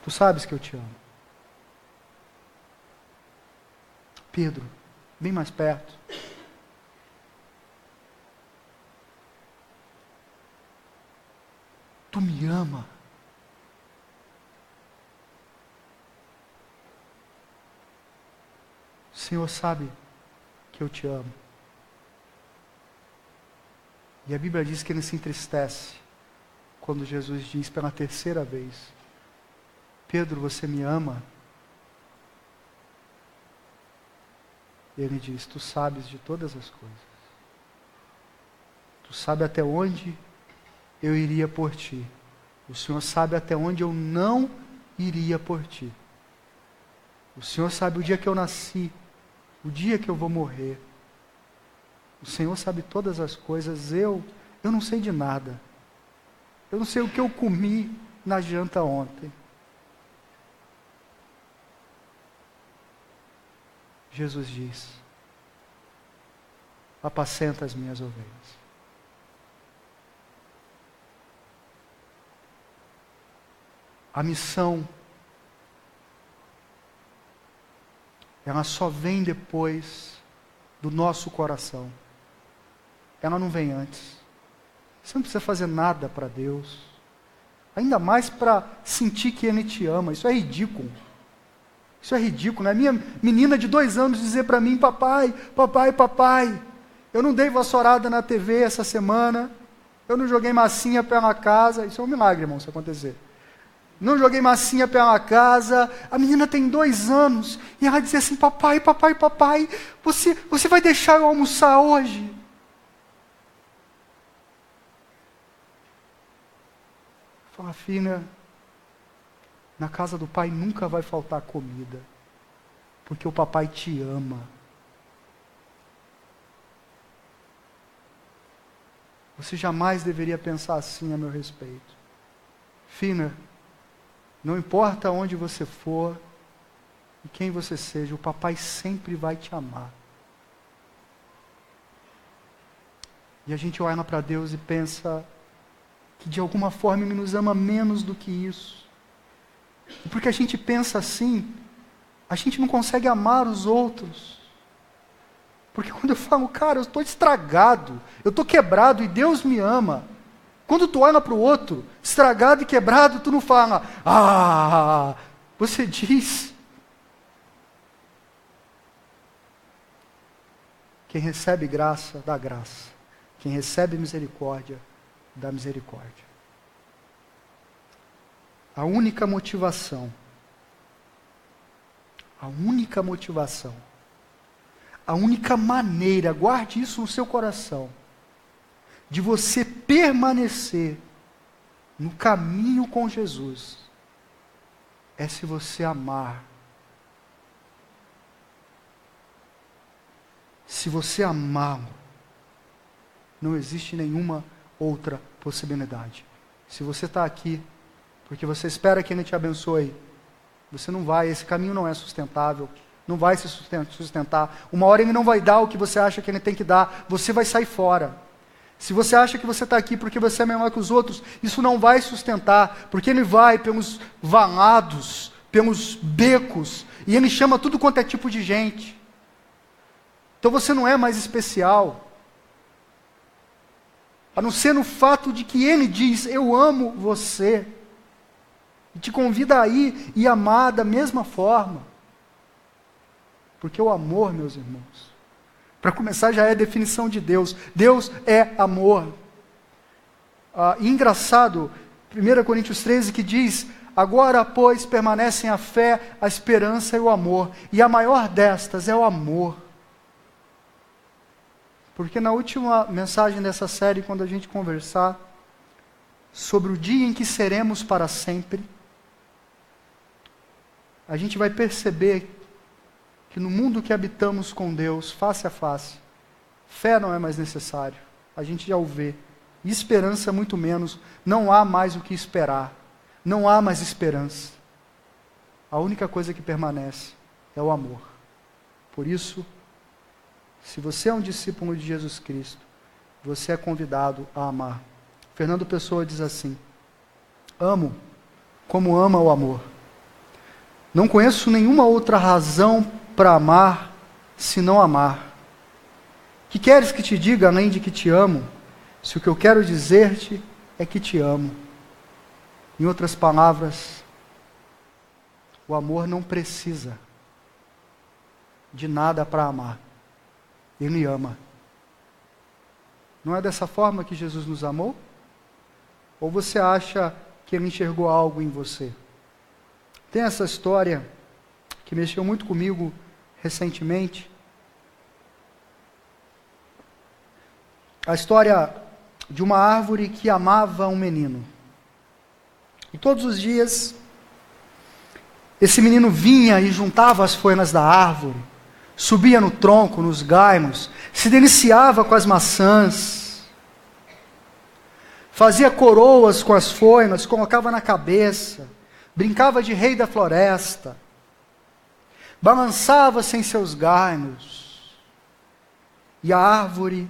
tu sabes que eu te amo. Pedro, bem mais perto. Tu me ama? O Senhor sabe que eu te amo. E a Bíblia diz que ele se entristece quando Jesus diz pela terceira vez, Pedro, você me ama? E ele diz: tu sabes de todas as coisas. Tu sabe até onde eu iria por ti. O Senhor sabe até onde eu não iria por ti. O Senhor sabe o dia que eu nasci, o dia que eu vou morrer. O Senhor sabe todas as coisas. Eu não sei de nada. Eu não sei o que eu comi na janta ontem. Jesus diz: apacenta as minhas ovelhas. A missão, ela só vem depois do nosso coração. Ela não vem antes. Você não precisa fazer nada para Deus. Ainda mais para sentir que Ele te ama. Isso é ridículo. Isso é ridículo, né? Minha menina de 2 anos dizer para mim: papai, papai, papai, eu não dei vassourada na TV essa semana, eu não joguei massinha pela casa. Isso é um milagre, irmão, se acontecer. Não joguei massinha pela casa. A menina tem 2 anos e ela dizia assim: papai, papai, papai, você vai deixar eu almoçar hoje? Fala: filha, na casa do pai nunca vai faltar comida, porque o papai te ama. Você jamais deveria pensar assim a meu respeito. Filha, não importa onde você for e quem você seja, o papai sempre vai te amar. E a gente olha para Deus e pensa que de alguma forma Ele nos ama menos do que isso. E porque a gente pensa assim, a gente não consegue amar os outros. Porque quando eu falo: cara, eu estou estragado, eu estou quebrado e Deus me ama. Quando tu olha para o outro, estragado e quebrado, tu não fala: você diz. Quem recebe graça, dá graça. Quem recebe misericórdia, dá misericórdia. A única motivação, a única maneira, guarde isso no seu coração, de você permanecer no caminho com Jesus, é se você amar. Se você amá-lo, não existe nenhuma outra possibilidade. Se você está aqui porque você espera que Ele te abençoe, você não vai, esse caminho não é sustentável, não vai se sustentar. Uma hora Ele não vai dar o que você acha que Ele tem que dar, você vai sair fora. Se você acha que você está aqui porque você é melhor que os outros, isso não vai sustentar, porque Ele vai pelos valados, pelos becos, e Ele chama tudo quanto é tipo de gente. Então você não é mais especial, a não ser no fato de que Ele diz: eu amo você, e te convida a ir e amar da mesma forma. Porque o amor, meus irmãos, para começar, já é a definição de Deus. Deus é amor. E engraçado, 1 Coríntios 13, que diz: agora, pois, permanecem a fé, a esperança e o amor. E a maior destas é o amor. Porque na última mensagem dessa série, quando a gente conversar sobre o dia em que seremos para sempre, a gente vai perceber que no mundo que habitamos com Deus, face a face, fé não é mais necessário, a gente já o vê, e esperança muito menos, não há mais o que esperar, não há mais esperança. A única coisa que permanece é o amor. Por isso, se você é um discípulo de Jesus Cristo, você é convidado a amar. Fernando Pessoa diz assim: amo como ama o amor. Não conheço nenhuma outra razão para amar, senão amar. Que queres que te diga além de que te amo, se o que eu quero dizer-te é que te amo? Em outras palavras, o amor não precisa de nada para amar. Ele ama. Não é dessa forma que Jesus nos amou? Ou você acha que Ele enxergou algo em você? Tem essa história que mexeu muito comigo recentemente, a história de uma árvore que amava um menino. E todos os dias, esse menino vinha e juntava as folhas da árvore, subia no tronco, nos galhos, se deliciava com as maçãs, fazia coroas com as folhas, colocava na cabeça, brincava de rei da floresta, balançava-se em seus galhos, e a árvore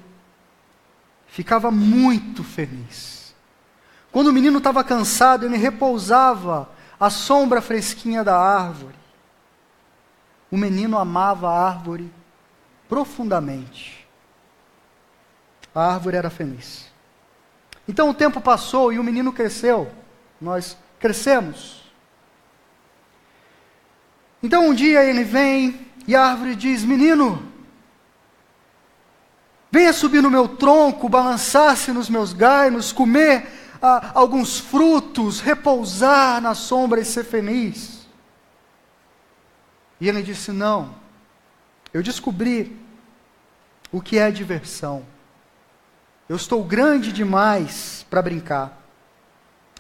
ficava muito feliz. Quando o menino estava cansado, ele repousava à sombra fresquinha da árvore. O menino amava a árvore profundamente. A árvore era feliz. Então o tempo passou e o menino cresceu. Nós crescemos. Então um dia ele vem e a árvore diz: menino, venha subir no meu tronco, balançar-se nos meus galhos, comer alguns frutos, repousar na sombra e ser feliz. E ele disse: não, eu descobri o que é diversão. Eu estou grande demais para brincar.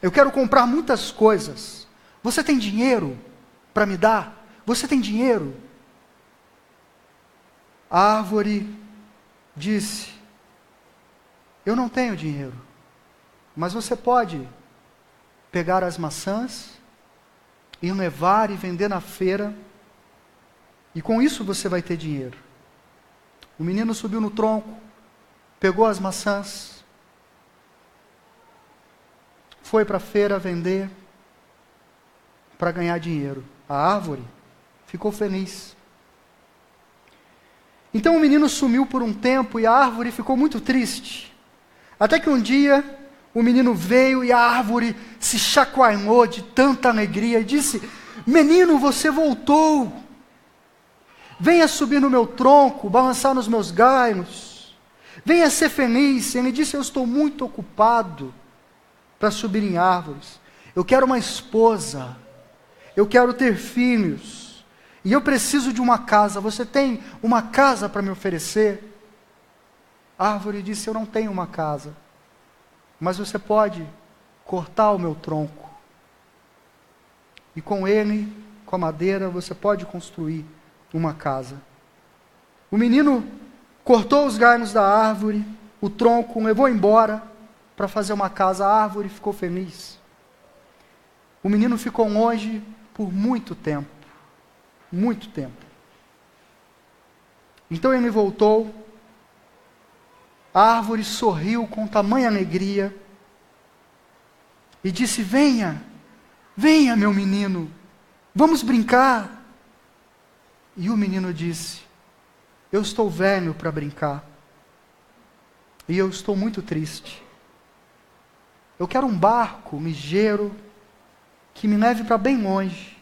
Eu quero comprar muitas coisas. Você tem dinheiro para me dar? Você tem dinheiro? A árvore disse: eu não tenho dinheiro, mas você pode pegar as maçãs e levar e vender na feira, e com isso você vai ter dinheiro. O menino subiu no tronco, pegou as maçãs, foi para a feira vender para ganhar dinheiro. A árvore ficou feliz. Então o menino sumiu por um tempo e a árvore ficou muito triste. Até que um dia o menino veio e a árvore se chacoalhou de tanta alegria e disse: menino, você voltou. Venha subir no meu tronco, balançar nos meus galhos. Venha ser feliz. Ele disse: eu estou muito ocupado para subir em árvores. Eu quero uma esposa. Eu quero ter filhos. E eu preciso de uma casa. Você tem uma casa para me oferecer? A árvore disse: eu não tenho uma casa, mas você pode cortar o meu tronco. E com ele, com a madeira, você pode construir uma casa. O menino cortou os galhos da árvore, o tronco, levou embora para fazer uma casa. A árvore ficou feliz. O menino ficou longe por muito tempo. Muito tempo. Então ele voltou. A árvore sorriu com tamanha alegria e disse: venha, venha, meu menino, vamos brincar. E o menino disse: eu estou velho para brincar, e eu estou muito triste. Eu quero um barco ligeiro que me leve para bem longe.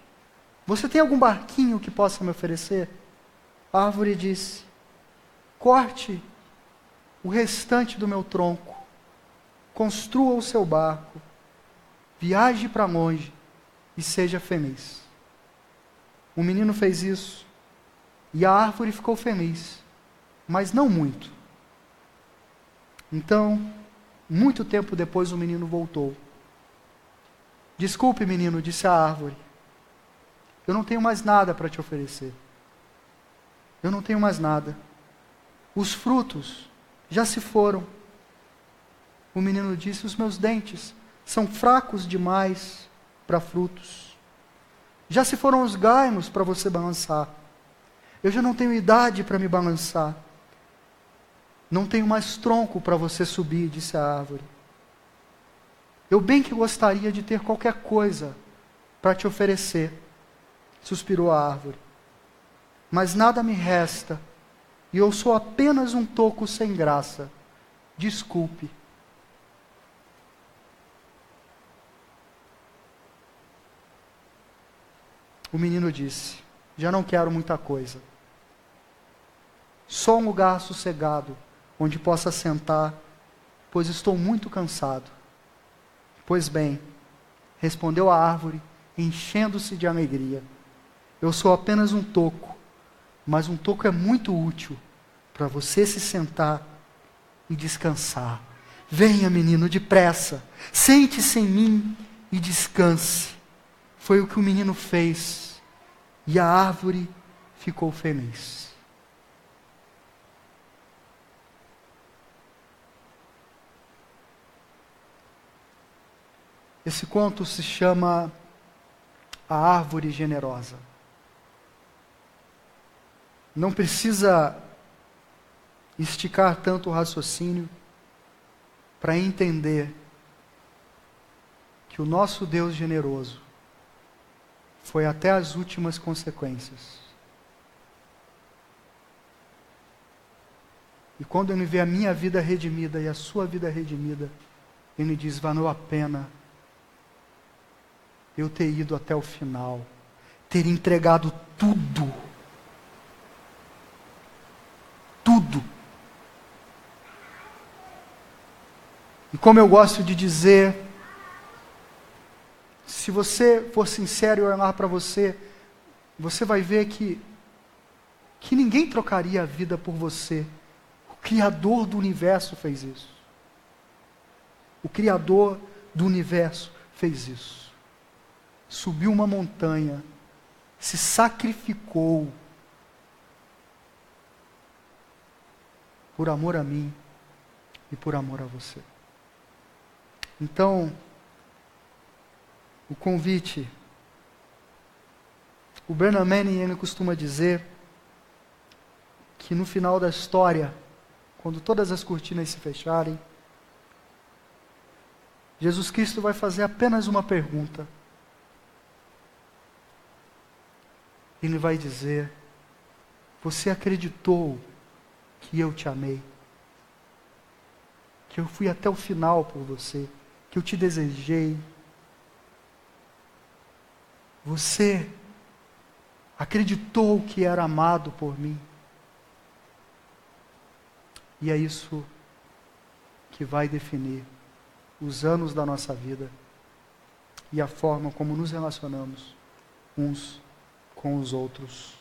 Você tem algum barquinho que possa me oferecer? A árvore disse: corte o restante do meu tronco, construa o seu barco, viaje para longe e seja feliz. O menino fez isso e a árvore ficou feliz, mas não muito. Então, muito tempo depois, o menino voltou. Desculpe, menino, disse a árvore, eu não tenho mais nada para te oferecer. Eu não tenho mais nada. Os frutos já se foram. O menino disse: os meus dentes são fracos demais para frutos. Já se foram os galhos para você balançar. Eu já não tenho idade para me balançar. Não tenho mais tronco para você subir, disse a árvore. Eu bem que gostaria de ter qualquer coisa para te oferecer, suspirou a árvore. Mas nada me resta, e eu sou apenas um toco sem graça. Desculpe. O menino disse: já não quero muita coisa. Só um lugar sossegado, onde possa sentar, pois estou muito cansado. Pois bem, respondeu a árvore, enchendo-se de alegria. Eu sou apenas um toco, mas um toco é muito útil para você se sentar e descansar. Venha, menino, depressa, sente-se em mim e descanse. Foi o que o menino fez, e a árvore ficou feliz. Esse conto se chama A Árvore Generosa. Não precisa esticar tanto o raciocínio para entender que o nosso Deus generoso foi até as últimas consequências. E quando Ele vê a minha vida redimida e a sua vida redimida, Ele diz: valeu a pena eu ter ido até o final, ter entregado tudo. Tudo. E como eu gosto de dizer, se você for sincero e olhar para você, você vai ver que ninguém trocaria a vida por você. O Criador do universo fez isso. O Criador do universo fez isso. Subiu uma montanha, se sacrificou por amor a mim e por amor a você. Então, o convite, o Bernard Manning, ele costuma dizer que no final da história, quando todas as cortinas se fecharem, Jesus Cristo vai fazer apenas uma pergunta. Ele vai dizer: você acreditou que eu te amei? Que eu fui até o final por você? Que eu te desejei? Você acreditou que era amado por mim? E é isso que vai definir os anos da nossa vida e a forma como nos relacionamos uns com os outros.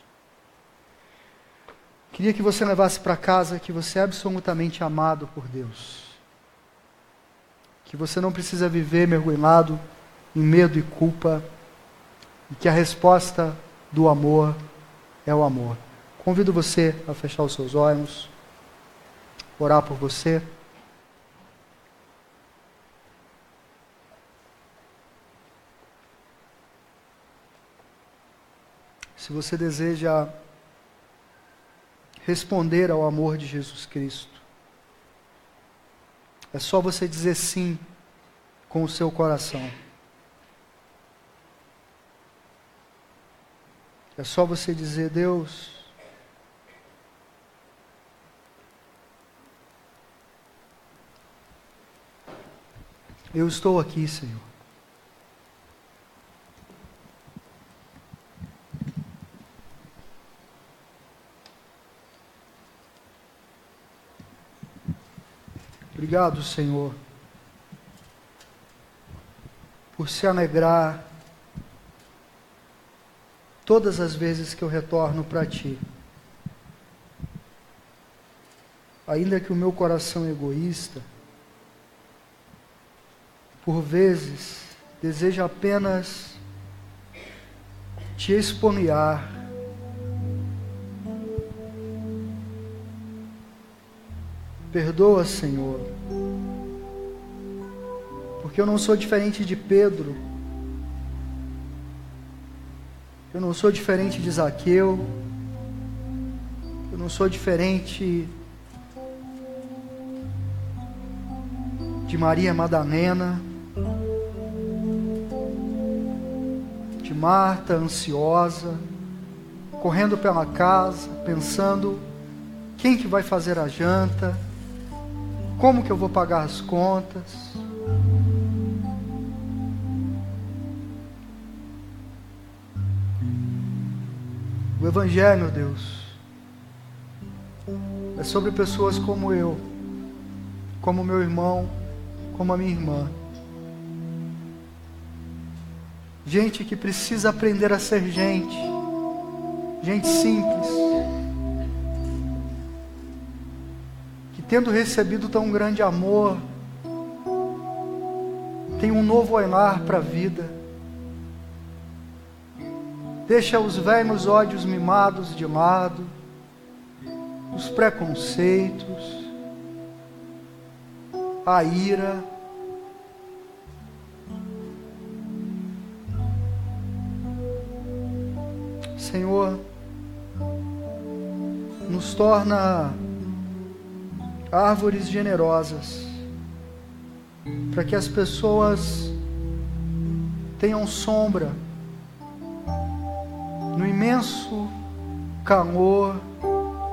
Queria que você levasse para casa que você é absolutamente amado por Deus. Que você não precisa viver mergulhado em medo e culpa. E que a resposta do amor é o amor. Convido você a fechar os seus olhos, orar por você. Se você deseja responder ao amor de Jesus Cristo, é só você dizer sim com o seu coração. É só você dizer: Deus, eu estou aqui, Senhor. Obrigado, Senhor, por se alegrar todas as vezes que eu retorno para Ti. Ainda que o meu coração egoísta, por vezes, deseja apenas Te expoliar, perdoa, Senhor, porque eu não sou diferente de Pedro, eu não sou diferente de Zaqueu, eu não sou diferente de Maria Madalena, de Marta, ansiosa, correndo pela casa, pensando quem que vai fazer a janta, como que eu vou pagar as contas. O Evangelho, Deus, é sobre pessoas como eu, como meu irmão, como a minha irmã. Gente que precisa aprender a ser gente, gente simples, que tendo recebido tão grande amor, tem um novo olhar para a vida. Deixa os velhos ódios mimados de lado, os preconceitos, a ira. Senhor, nos torna árvores generosas, para que as pessoas tenham sombra no imenso calor,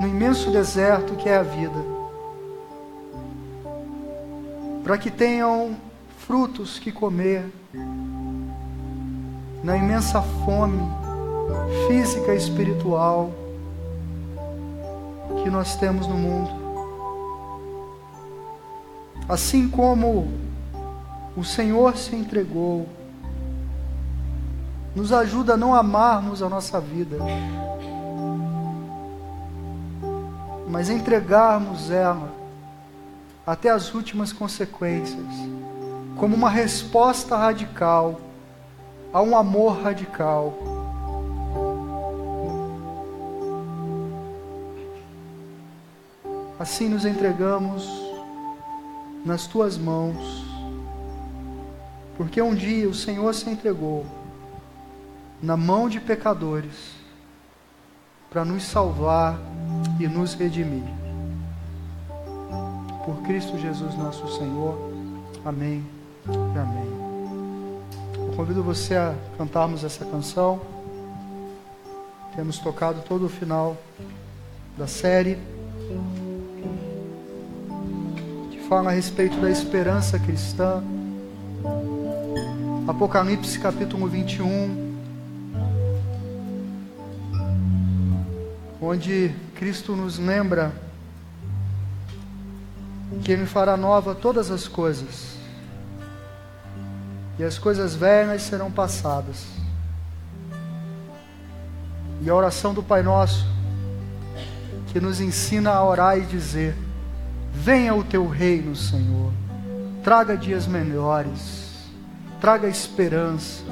no imenso deserto que é a vida, para que tenham frutos que comer na imensa fome física e espiritual que nós temos no mundo. Assim como o Senhor se entregou, nos ajuda a não amarmos a nossa vida, mas entregarmos ela até as últimas consequências, como uma resposta radical a um amor radical. Assim nos entregamos nas tuas mãos, porque um dia o Senhor se entregou na mão de pecadores para nos salvar e nos redimir. Por Cristo Jesus nosso Senhor. Amém e amém. Eu convido você a cantarmos essa canção. Temos tocado todo o final da série, que fala a respeito da esperança cristã. Apocalipse capítulo 21, onde Cristo nos lembra que Ele fará nova todas as coisas, e as coisas velhas serão passadas. E a oração do Pai Nosso, que nos ensina a orar e dizer: venha o teu reino, Senhor, traga dias melhores, traga esperança,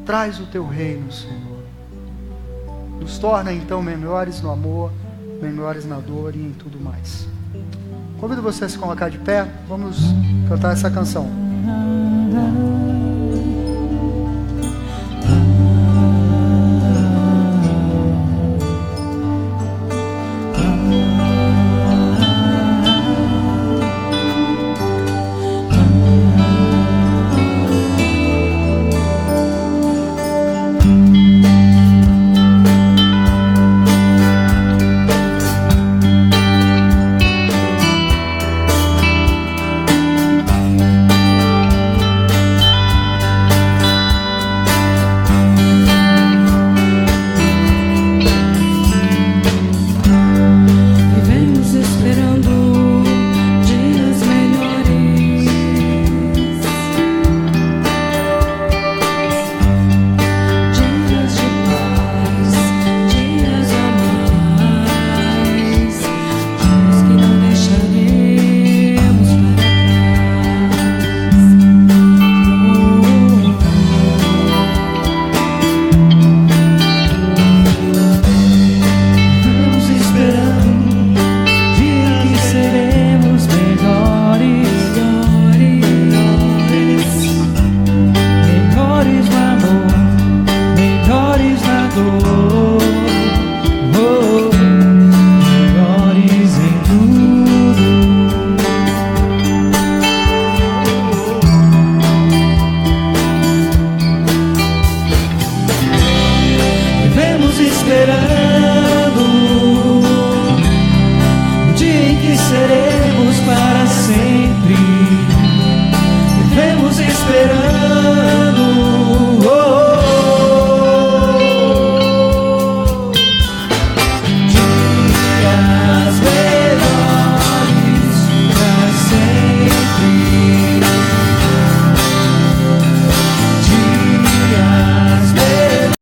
traz o teu reino, Senhor. Nos torna então melhores no amor, melhores na dor e em tudo mais. Convido você a se colocar de pé, vamos cantar essa canção. Esperando